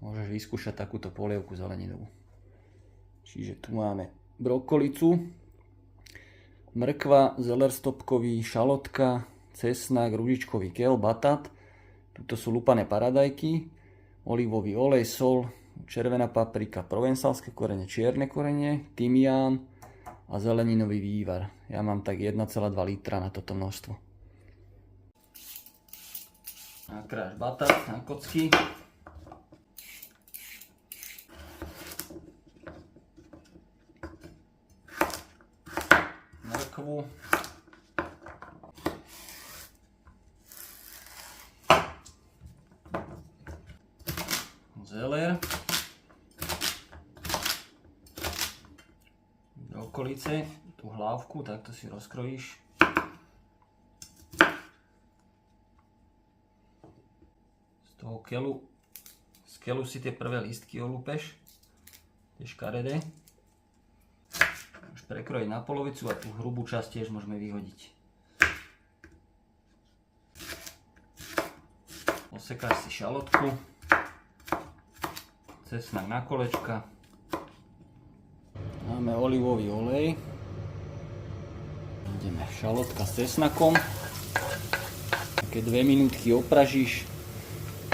môžeš vyskúšať takúto polievku zeleninovú. Čiže tu máme brokolicu, mrkva, zeler stopkový, šalotka, cesnak, ružičkový keľ, batát. Tuto sú lupané paradajky, olivový olej, sol, červená paprika, provensalské korene, čierne korene, tymián a zeleninový vývar. Ja mám tak 1,2 litra na toto množstvo. Nakráš batát na kocky. Mrkvu. Zeler. Brokolice, tú hlavku, takto si rozkrojíš. Z toho keľu, z keľu si tie prvé lístky olúpeš, tie škaredé. Môžeš prekrojiť na polovicu a tú hrubú časť tiež môžeme vyhodiť. Osekáš si šalotku, cesnak na kolečka. Máme olivový olej. Ideme šalotka s cesnakom. Také 2 minútky opražíš.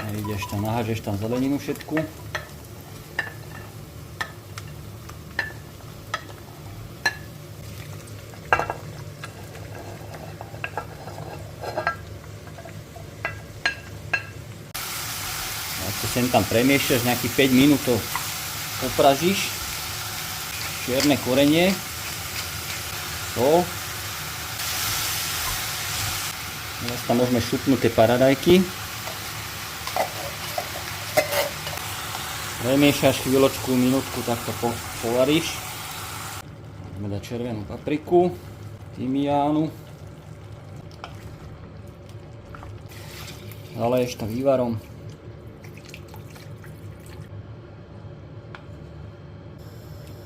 A ideš tam, nahážeš tam zeleninu všetku. Sem tam premiešaš, nejakých 5 minút to opražíš. Čierne korenie, sol. Teraz tam môžeme šupnúť tie paradajky. Premiešaš chvíľočku, minútku, takto povaríš. Môžeme dať červenú papriku, tymiánu. Zaleješ to vývarom.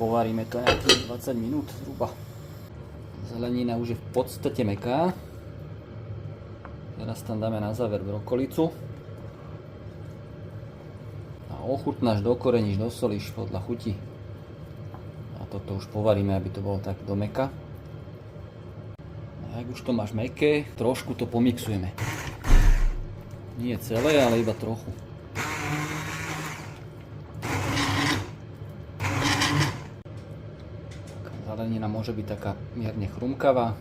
Povaríme to nejakých 20 minút zhruba. Zelenina už je v podstate mäkká. Teraz tam dáme na záver brokolicu. A ochutnáš, dokoreníš, dosolíš podľa chuti. A toto už povaríme, aby to bolo tak do mäka. A ak už to máš mäkké, trošku to pomixujeme. Nie celé, ale iba trochu. Zelenina môže byť taká mierne chrumkavá.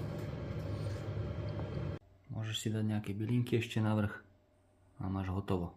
Môžeš si dať nejaké bylinky ešte na vrch a máš hotovo.